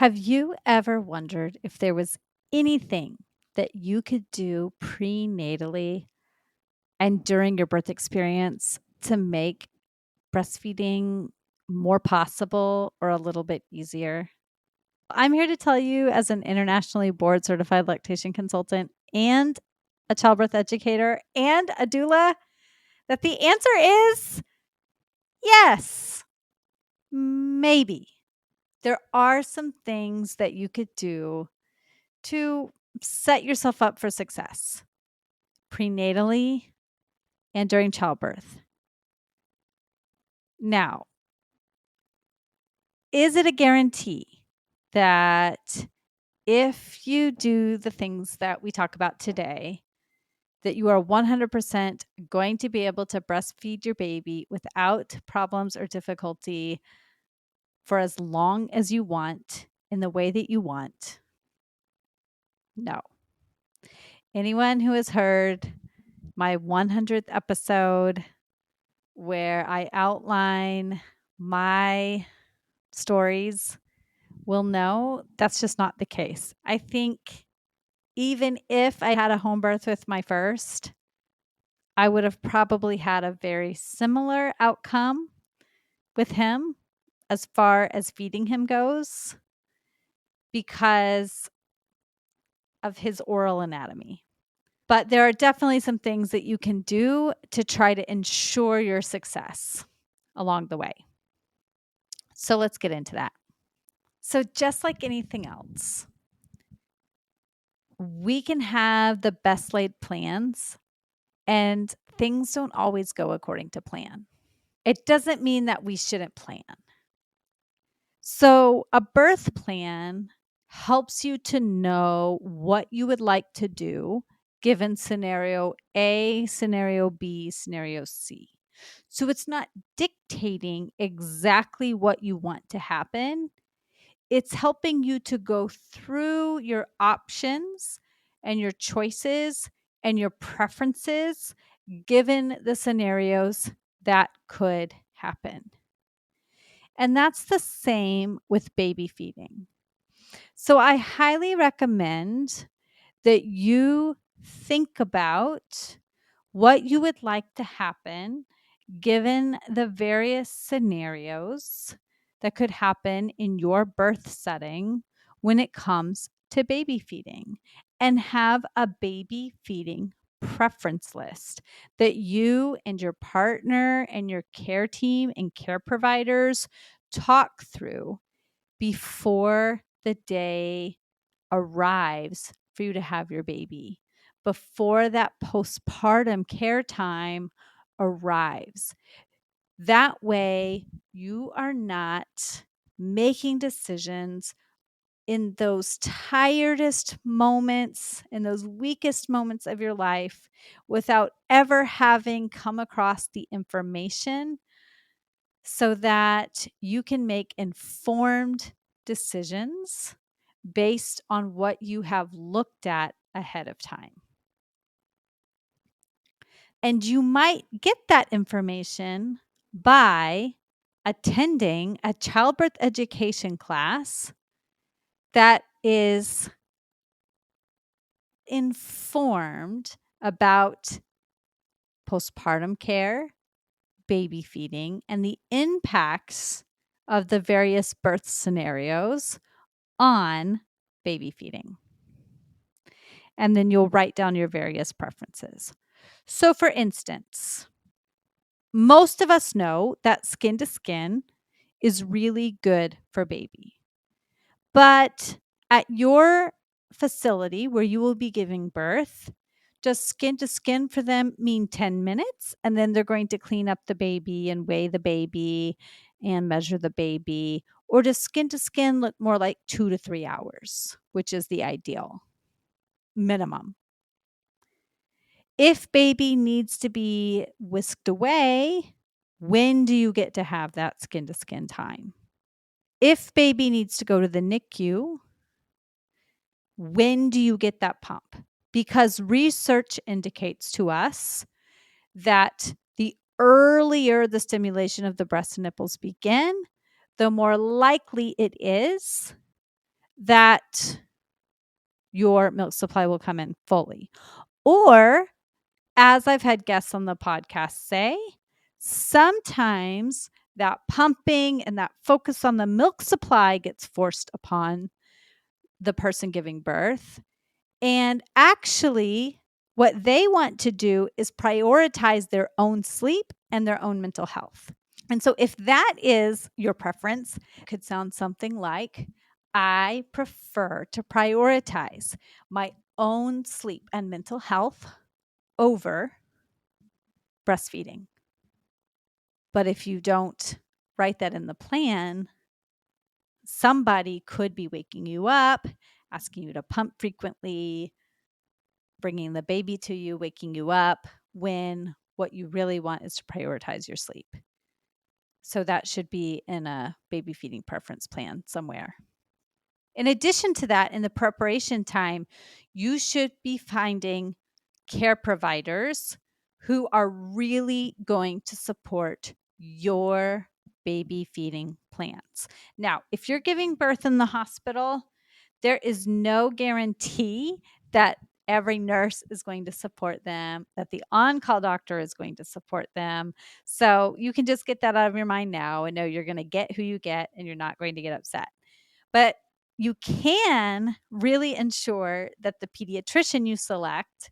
Have you ever wondered if there was anything that you could do prenatally and during your birth experience to make breastfeeding more possible or a little bit easier? I'm here to tell you, as an internationally board certified lactation consultant and a childbirth educator and a doula, that the answer is yes, maybe. There are some things that you could do to set yourself up for success prenatally and during childbirth. Now, is it a guarantee that if you do the things that we talk about today, that you are 100% going to be able to breastfeed your baby without problems or difficulty for as long as you want in the way that you want? No. Anyone who has heard my 100th episode where I outline my stories will know that's just not the case. I think even if I had a home birth with my first, I would have probably had a very similar outcome with him as far as feeding him goes because of his oral anatomy. But there are definitely some things that you can do to try to ensure your success along the way. So let's get into that. So, just like anything else, we can have the best laid plans, and things don't always go according to plan. It doesn't mean that we shouldn't plan. So, a birth plan helps you to know what you would like to do given scenario A, scenario B, scenario C. So, it's not dictating exactly what you want to happen. It's helping you to go through your options and your choices and your preferences given the scenarios that could happen. And that's the same with baby feeding. So I highly recommend that you think about what you would like to happen given the various scenarios that could happen in your birth setting when it comes to baby feeding, and have a baby feeding preference list that you and your partner and your care team and care providers talk through before the day arrives for you to have your baby, before that postpartum care time arrives. That way, you are not making decisions in those tiredest moments, in those weakest moments of your life, without ever having come across the information so that you can make informed decisions based on what you have looked at ahead of time. And you might get that information by attending a childbirth education class that is informed about postpartum care, baby feeding, and the impacts of the various birth scenarios on baby feeding. And then you'll write down your various preferences. So, for instance, most of us know that skin to skin is really good for baby. But at your facility where you will be giving birth, does skin to skin for them mean 10 minutes? And then they're going to clean up the baby and weigh the baby and measure the baby? Or does skin to skin look more like 2 to 3 hours, which is the ideal minimum? If baby needs to be whisked away, when do you get to have that skin to skin time? If baby needs to go to the NICU, when do you get that pump? Because research indicates to us that the earlier the stimulation of the breast and nipples begin, the more likely it is that your milk supply will come in fully. Or, as I've had guests on the podcast say, sometimes that pumping and that focus on the milk supply gets forced upon the person giving birth. And actually, what they want to do is prioritize their own sleep and their own mental health. And so, if that is your preference, it could sound something like, I prefer to prioritize my own sleep and mental health over breastfeeding. But if you don't write that in the plan, somebody could be waking you up, asking you to pump frequently, bringing the baby to you, waking you up, when what you really want is to prioritize your sleep. So that should be in a baby feeding preference plan somewhere. In addition to that, in the preparation time, you should be finding care providers who are really going to support your baby feeding plans. Now, if you're giving birth in the hospital, there is no guarantee that every nurse is going to support them, that the on-call doctor is going to support them. So you can just get that out of your mind now and know you're going to get who you get and you're not going to get upset. But you can really ensure that the pediatrician you select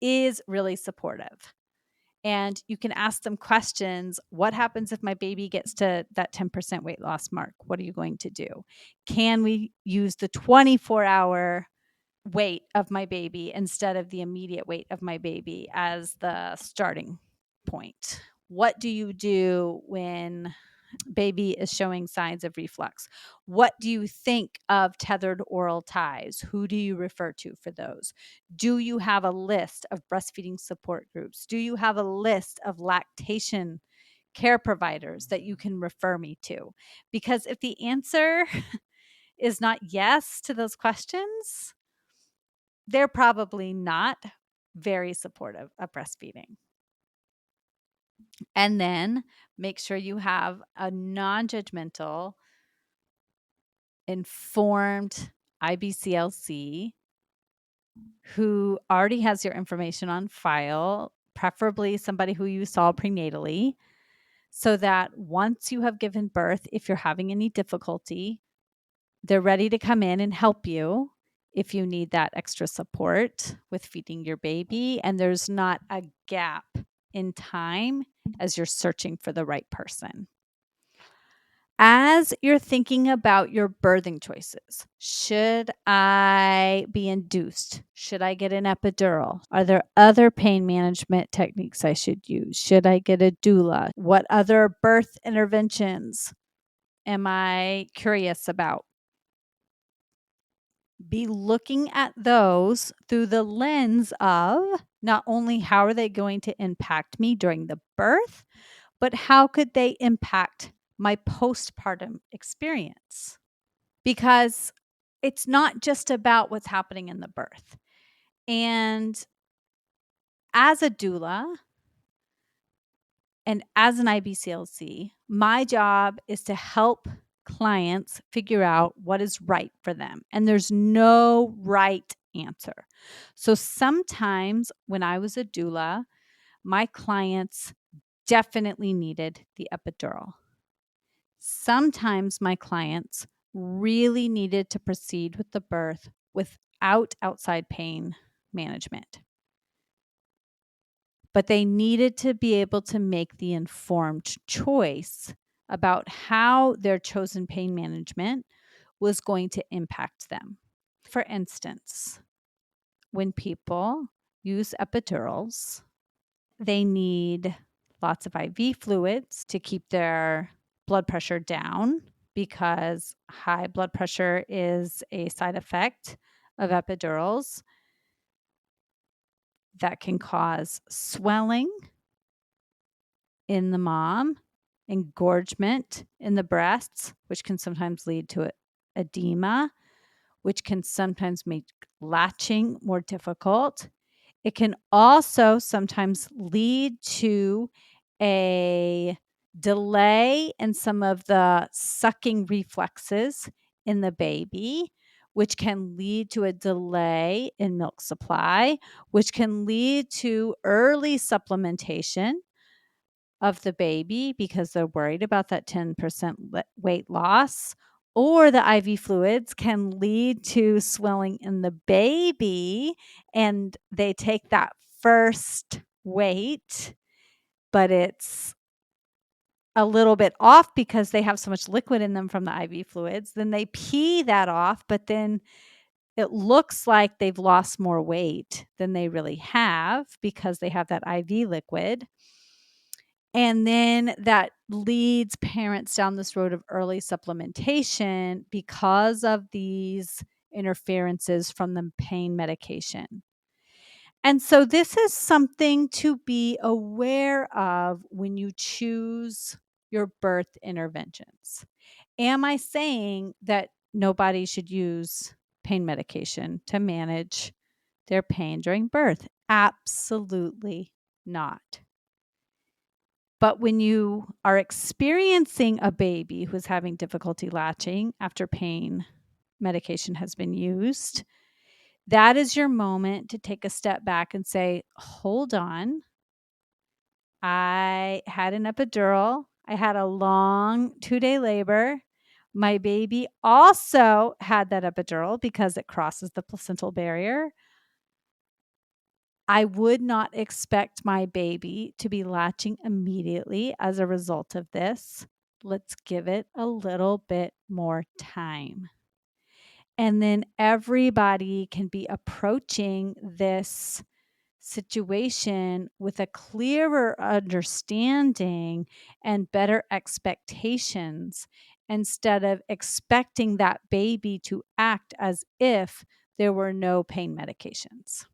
is really supportive. And you can ask them questions. What happens if my baby gets to that 10% weight loss mark? What are you going to do? Can we use the 24-hour weight of my baby instead of the immediate weight of my baby as the starting point? What do you do when baby is showing signs of reflux? What do you think of tethered oral ties? Who do you refer to for those? Do you have a list of breastfeeding support groups? Do you have a list of lactation care providers that you can refer me to? Because if the answer is not yes to those questions, they're probably not very supportive of breastfeeding. And then make sure you have a non-judgmental, informed IBCLC who already has your information on file, preferably somebody who you saw prenatally, so that once you have given birth, if you're having any difficulty, they're ready to come in and help you if you need that extra support with feeding your baby, and there's not a gap in time as you're searching for the right person. As you're thinking about your birthing choices, should I be induced? Should I get an epidural? Are there other pain management techniques I should use? Should I get a doula? What other birth interventions am I curious about? Be looking at those through the lens of not only how are they going to impact me during the birth, but how could they impact my postpartum experience? Because it's not just about what's happening in the birth. And as a doula and as an IBCLC, my job is to help clients figure out what is right for them. And there's no right answer. So sometimes when I was a doula, my clients definitely needed the epidural. Sometimes my clients really needed to proceed with the birth without outside pain management. But they needed to be able to make the informed choice about how their chosen pain management was going to impact them. For instance, when people use epidurals, they need lots of IV fluids to keep their blood pressure down, because high blood pressure is a side effect of epidurals that can cause swelling in the mom, engorgement in the breasts, which can sometimes lead to edema, which can sometimes make latching more difficult. It can also sometimes lead to a delay in some of the sucking reflexes in the baby, which can lead to a delay in milk supply, which can lead to early supplementation of the baby because they're worried about that 10% weight loss. Or the IV fluids can lead to swelling in the baby, and they take that first weight, but it's a little bit off because they have so much liquid in them from the IV fluids. Then they pee that off, but then it looks like they've lost more weight than they really have because they have that IV liquid. And then that leads parents down this road of early supplementation because of these interferences from the pain medication. And so this is something to be aware of when you choose your birth interventions. Am I saying that nobody should use pain medication to manage their pain during birth? Absolutely not. But when you are experiencing a baby who's having difficulty latching after pain medication has been used, that is your moment to take a step back and say, hold on. I had an epidural. I had a long 2-day labor. My baby also had that epidural because it crosses the placental barrier. I would not expect my baby to be latching immediately as a result of this. Let's give it a little bit more time. And then everybody can be approaching this situation with a clearer understanding and better expectations instead of expecting that baby to act as if there were no pain medications.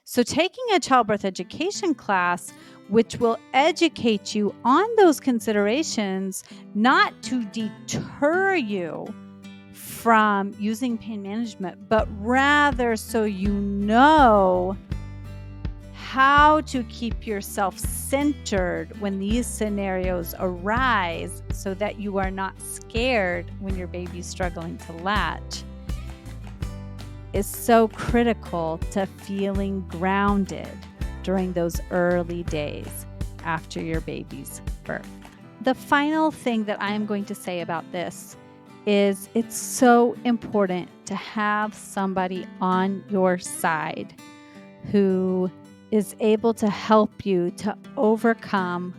So, taking a childbirth education class, which will educate you on those considerations, not to deter you from using pain management, but rather so you know how to keep yourself centered when these scenarios arise so that you are not scared when your baby's struggling to latch, is so critical to feeling grounded during those early days after your baby's birth. The final thing that I am going to say about this is it's so important to have somebody on your side who is able to help you to overcome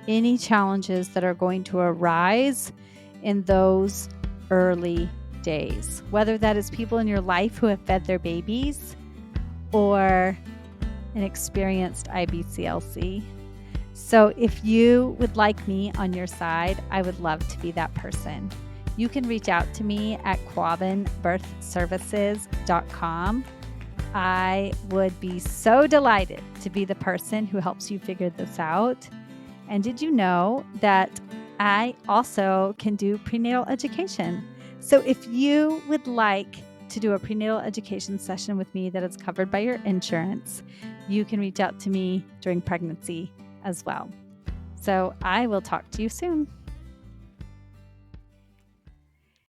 any challenges that are going to arise in those early days, whether that is people in your life who have fed their babies or an experienced IBCLC. So if you would like me on your side, I would love to be that person. You can reach out to me at quavinbirthservices.com. I would be so delighted to be the person who helps you figure this out. And did you know that I also can do prenatal education? So if you would like to do a prenatal education session with me that is covered by your insurance, you can reach out to me during pregnancy as well. So I will talk to you soon.